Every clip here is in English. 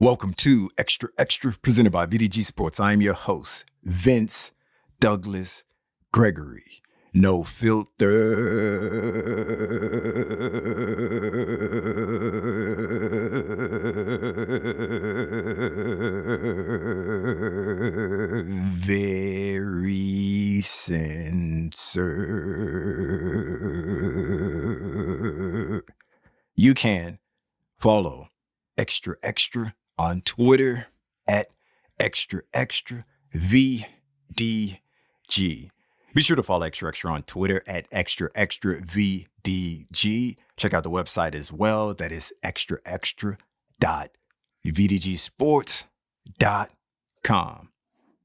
Welcome to Xtra presented by VDG Sports. I am your host, Vince Douglas Gregory. No filter. Very censored. You can follow Xtra on Twitter at Xtra VDG. Be sure to follow Xtra on Twitter at Xtra VDG. Check out the website as well. That is xtra.vdgsports.com.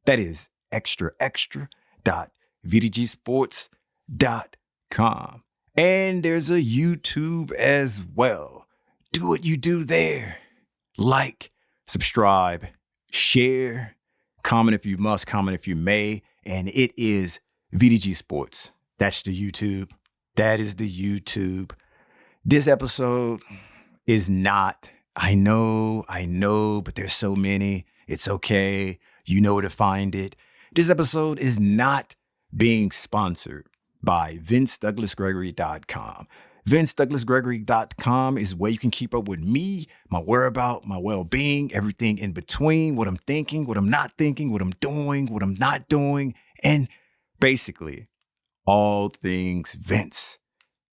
That is xtra.vdgsports.com. And there's a YouTube as well. Do what you do there. Like, subscribe, share, comment if you must, comment if you may. And it is VDG Sports. That's the YouTube. That is the YouTube. This episode is not, I know, but there's so many. It's okay. You know where to find it. This episode is not being sponsored by VinceDouglasGregory.com. VinceDouglasGregory.com is where you can keep up with me, my whereabouts, my well-being, everything in between, what I'm thinking, what I'm not thinking, what I'm doing, what I'm not doing, and basically all things Vince.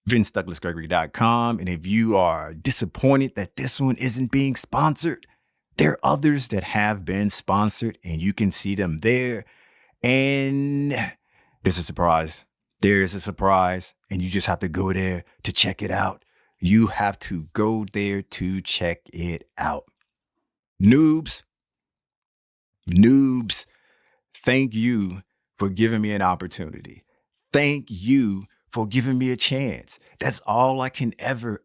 VinceDouglasGregory.com. And if you are disappointed that this one isn't being sponsored, there are others that have been sponsored and you can see them there. And there's a surprise. There is a surprise, and you just have to go there to check it out. You have to go there to check it out. Noobs, thank you for giving me an opportunity. Thank you for giving me a chance. That's all I can ever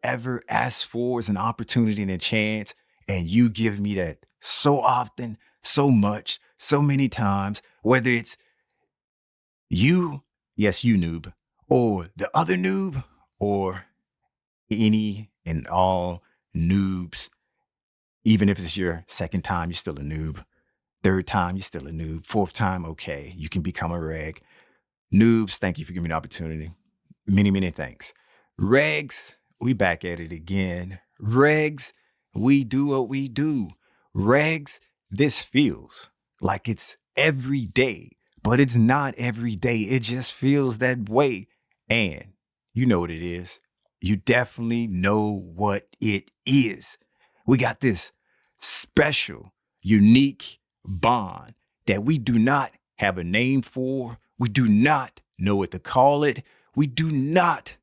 ask for is an opportunity and a chance, and you give me that so often, so much, so many times, whether it's you, yes, you noob, or the other noob, or any and all noobs. Even if it's your second time, you're still a noob. Third time, you're still a noob. Fourth time, okay, you can become a reg. Noobs, thank you for giving me the opportunity. Many thanks. Regs, we back at it again. Regs, we do what we do. Regs, this feels like it's every day. But it's not every day. It just feels that way. And you know what it is. You definitely know what it is. We got this special, unique bond that we do not have a name for. We do not know what to call it. We do not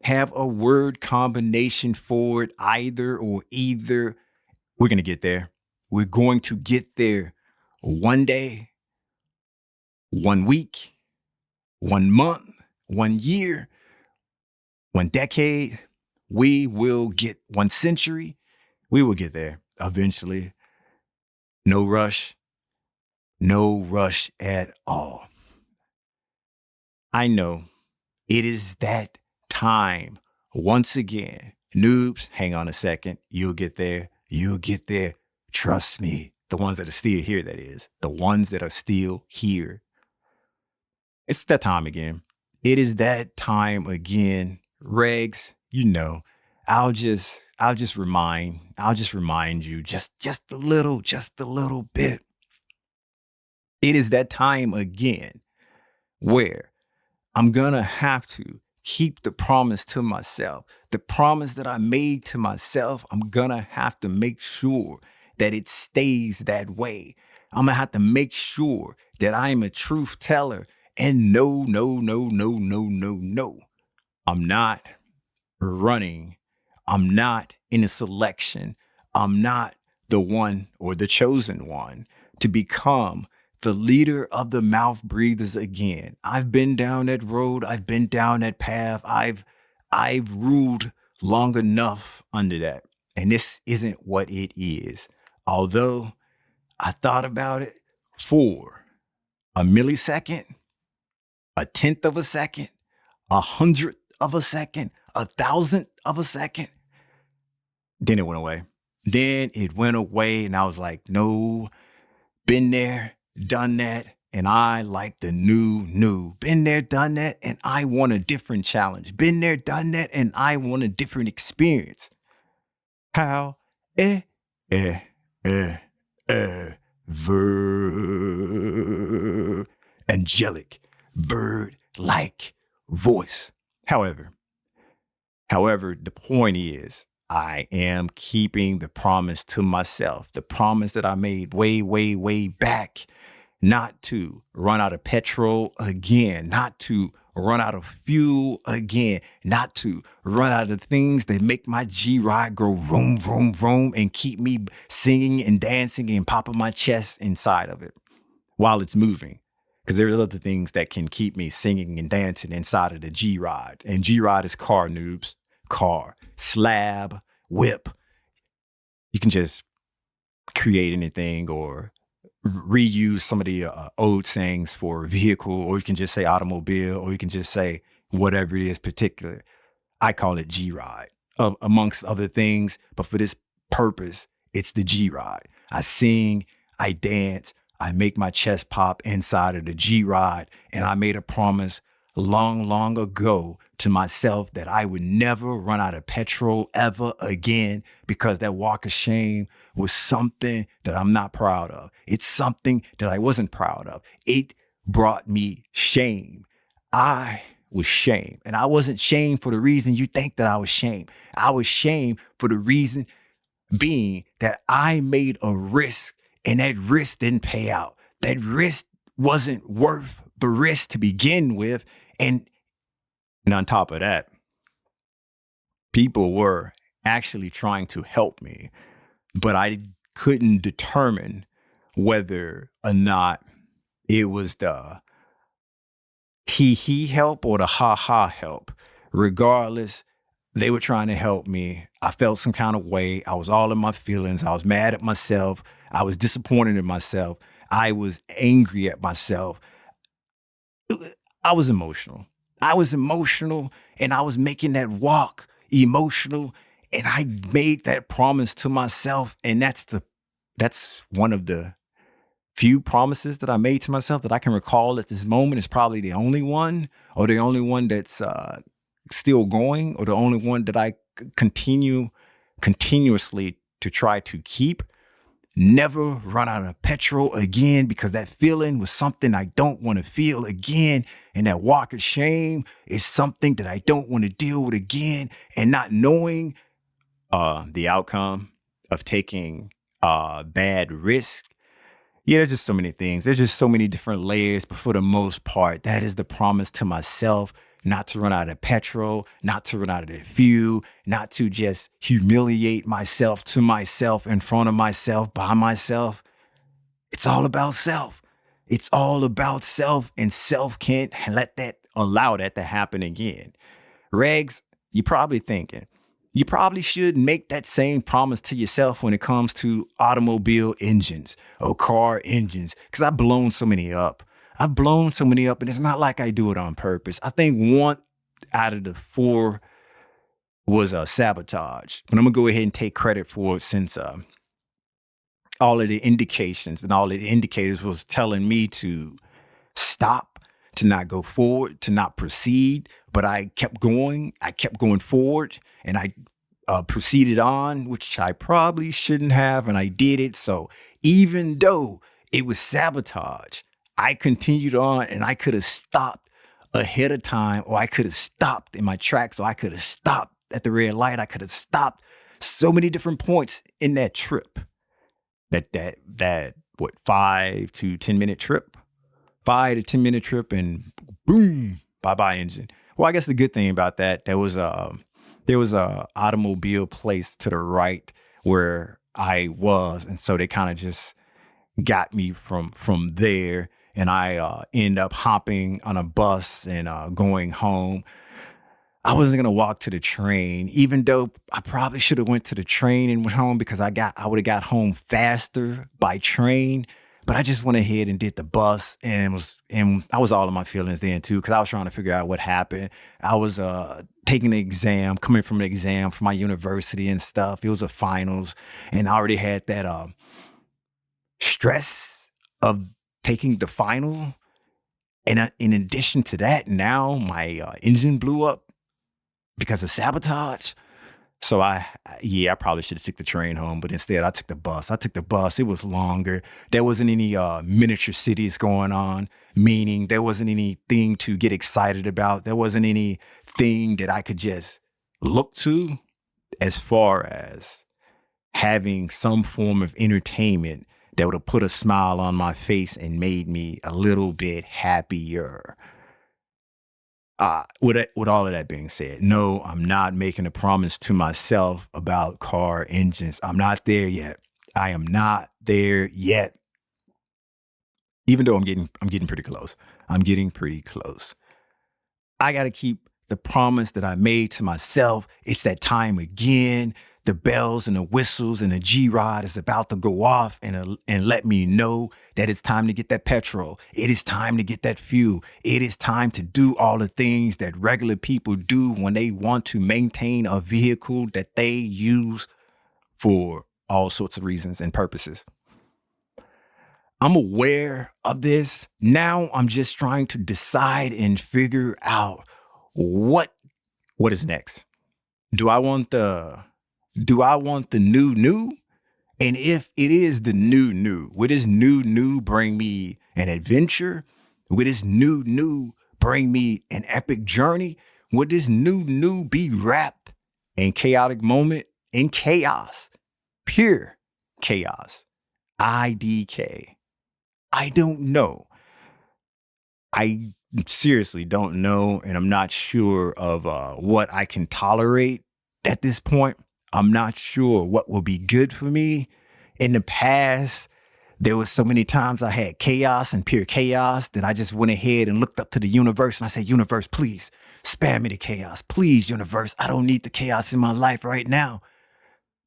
have a word combination for it either or either. We're going to get there. We're going to get there one day. 1 week, 1 month, 1 year, 1 decade, we will get 1 century. We will get there eventually. No rush at all. I know it is that time once again. Noobs, hang on a second. You'll get there. Trust me. The ones that are still here, that is. The ones that are still here. It's that time again. It is that time again. Regs, you know, I'll just remind you just a little bit. It is that time again where I'm gonna have to keep the promise to myself. The promise that I made to myself, I'm gonna have to make sure that it stays that way. I'm gonna have to make sure that I am a truth teller. And no. I'm not running. I'm not in a selection. I'm not the one or the chosen one to become the leader of the mouth breathers again. I've been down that road. I've been down that path. I've ruled long enough under that. And this isn't what it is. Although I thought about it for a millisecond, a tenth of a second, 100th of a second, 1,000th of a second. Then it went away. Then it went away and I was like, no, been there, done that. And I like the new. Been there, done that. And I want a different challenge. Been there, done that. And I want a different experience. How? Eh, eh, eh, ver angelic, bird-like voice. However, the point is, I am keeping the promise to myself, the promise that I made way, way, way back, not to run out of petrol again, not to run out of fuel again, not to run out of things that make my G ride go vroom, vroom, vroom and keep me singing and dancing and popping my chest inside of it while it's moving. Because there's other things that can keep me singing and dancing inside of the G ride. And G ride is car, noobs. Car, slab, whip. You can just create anything or reuse some of the old sayings for vehicle, or you can just say automobile, or you can just say whatever it is particular. I call it G-Ride, amongst other things. But for this purpose, it's the G-Ride. I sing, I dance, I make my chest pop inside of the G-Ride. And I made a promise long, long ago to myself that I would never run out of petrol ever again, because that walk of shame was something that I'm not proud of. It's something that I wasn't proud of. It brought me shame. I was shamed. And I wasn't shamed for the reason you think that I was shamed. I was shamed for the reason being that I made a risk and that risk didn't pay out. That risk wasn't worth the risk to begin with. And on top of that, people were actually trying to help me, but I couldn't determine whether or not it was the he help or the ha help. Regardless, they were trying to help me. I felt some kind of way. I was all in my feelings. I was mad at myself. I was disappointed in myself. I was angry at myself. I was emotional. And I was making that walk emotional, and I made that promise to myself. And that's one of the few promises that I made to myself that I can recall at this moment. Is probably the only one, or the only one that's still going, or the only one that I continuously to try to keep. Never run out of petrol again, because that feeling was something I don't want to feel again. And that walk of shame is something that I don't want to deal with again. And not knowing the outcome of taking bad risk. Yeah, there's just so many things. There's just so many different layers. But for the most part, that is the promise to myself. Not to run out of petrol, not to run out of the fuel, not to just humiliate myself to myself, in front of myself, by myself. It's all about self. It's all about self, and self can't allow that to happen again. Regs, you're probably thinking, you probably should make that same promise to yourself when it comes to automobile engines or car engines, because I've blown so many up. And it's not like I do it on purpose. I think one out of the four was sabotage. But I'm going to go ahead and take credit for it, since all of the indications and all of the indicators was telling me to stop, to not go forward, to not proceed. But I kept going forward, and I proceeded on, which I probably shouldn't have, and I did it. So even though it was sabotage, I continued on, and I could have stopped ahead of time, or I could have stopped in my tracks, or I could have stopped at the red light. I could have stopped so many different points in that trip. That 5 to 10 minute trip, 5 to 10 minute trip, and boom, bye engine. Well, I guess the good thing about that, there was a automobile place to the right where I was, and so they kind of just got me from there. And I end up hopping on a bus and going home. I wasn't going to walk to the train, even though I probably should have went to the train and went home, because I would have got home faster by train. But I just went ahead and did the bus and I was all in my feelings then too, because I was trying to figure out what happened. I was taking the exam, coming from an exam for my university and stuff. It was a finals, and I already had that stress of taking the final. And in addition to that, now my engine blew up because of sabotage. So I probably should have took the train home, but instead I took the bus. I took the bus. It was longer. There wasn't any miniature cities going on, meaning there wasn't anything to get excited about. There wasn't anything that I could just look to as far as having some form of entertainment that would have put a smile on my face and made me a little bit happier. With all of that being said, no, I'm not making a promise to myself about car engines. I'm not there yet. I am not there yet. Even though I'm getting pretty close. I'm getting pretty close. I got to keep the promise that I made to myself. It's that time again. The bells and the whistles and the G-Rod is about to go off and let me know that it's time to get that petrol. It is time to get that fuel. It is time to do all the things that regular people do when they want to maintain a vehicle that they use for all sorts of reasons and purposes. I'm aware of this. Now I'm just trying to decide and figure out what is next. Do I want the new? And if it is the new, would this new bring me an adventure? Would this new bring me an epic journey? Would this new be wrapped in chaotic moment, in chaos, pure chaos, IDK? I don't know. I seriously don't know, and I'm not sure of what I can tolerate at this point. I'm not sure what will be good for me. In the past, there was so many times I had chaos and pure chaos that I just went ahead and looked up to the universe and I said, universe, please spare me the chaos. Please, universe, I don't need the chaos in my life right now.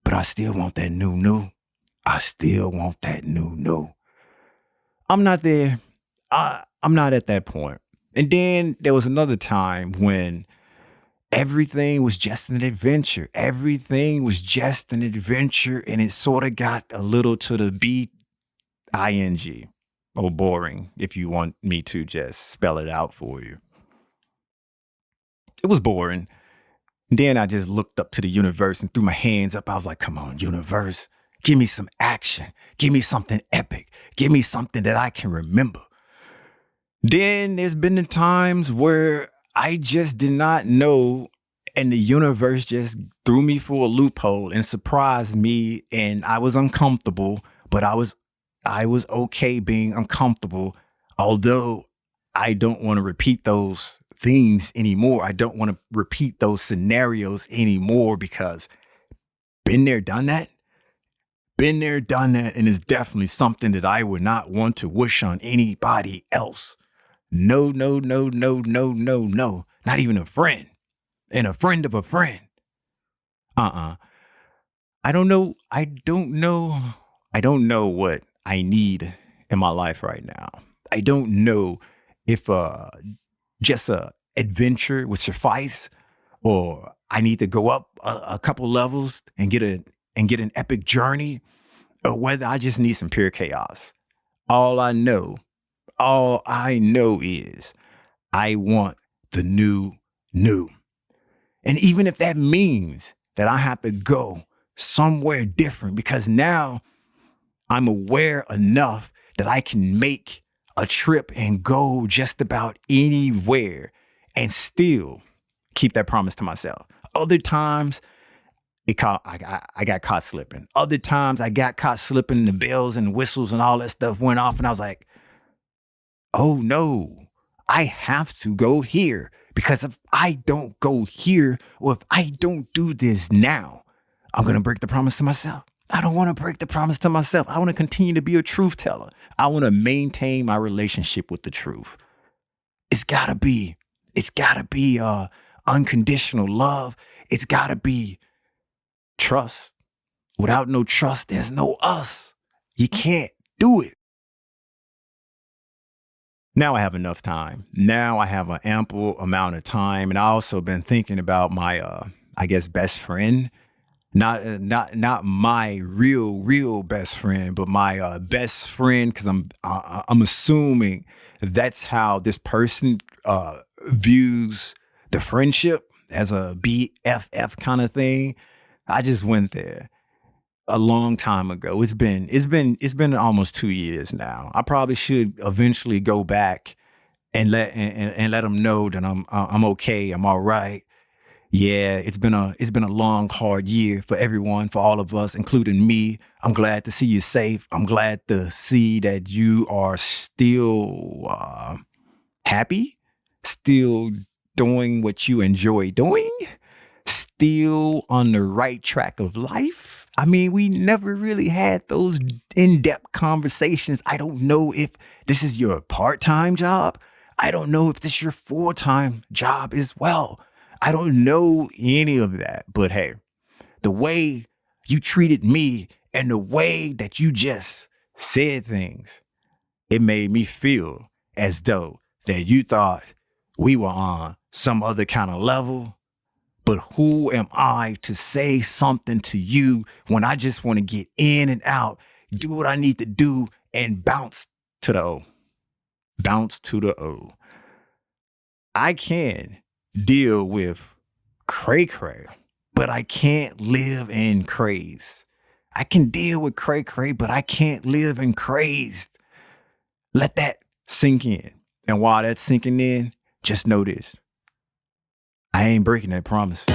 But I still want that new. I still want that new. I'm not there. I'm not at that point. And then there was another time when everything was just an adventure. Everything was just an adventure. And it sort of got a little to the BING, or boring, if you want me to just spell it out for you. It was boring. Then I just looked up to the universe and threw my hands up. I was like, come on, universe, give me some action. Give me something epic. Give me something that I can remember. Then there's been the times where I just did not know, and the universe just threw me for a loophole and surprised me, and I was uncomfortable, but I was okay being uncomfortable, although I don't want to repeat those things anymore. I don't want to repeat those scenarios anymore because been there, done that. Been there, done that, and it's definitely something that I would not want to wish on anybody else. No. Not even a friend. And a friend of a friend. I don't know. I don't know what I need in my life right now. I don't know if just a adventure would suffice, or I need to go up a couple levels and get an epic journey, or whether I just need some pure chaos. All I know is I want the new. And even if that means that I have to go somewhere different, because now I'm aware enough that I can make a trip and go just about anywhere and still keep that promise to myself. Other times, I got caught slipping. Other times I got caught slipping, the bells and whistles and all that stuff went off, and I was like, oh no, I have to go here, because if I don't go here, or if I don't do this now, I'm going to break the promise to myself. I don't want to break the promise to myself. I want to continue to be a truth teller. I want to maintain my relationship with the truth. It's gotta be unconditional love. It's gotta be trust. Without no trust, there's no us. You can't do it. Now I have enough time. Now I have an ample amount of time. And I also been thinking about my, I guess, best friend. Not my real best friend, but my best friend, because I'm assuming that's how this person views the friendship, as a BFF kind of thing. I just went there a long time ago. It's been almost 2 years now. I probably should eventually go back and let them know that I'm okay. I'm all right. Yeah, it's been a long, hard year for everyone, for all of us, including me. I'm glad to see you safe. I'm glad to see that you are still happy, still doing what you enjoy doing, still on the right track of life. I mean, we never really had those in depth conversations. I don't know if this is your part time job. I don't know if this is your full time job as well. I don't know any of that. But hey, the way you treated me and the way that you just said things, it made me feel as though that you thought we were on some other kind of level. But who am I to say something to you when I just want to get in and out, do what I need to do, and bounce to the O? Bounce to the O. I can deal with cray cray, but I can't live in craze. I can deal with cray cray, but I can't live in crazed. Let that sink in. And while that's sinking in, just know this: I ain't breaking that promise.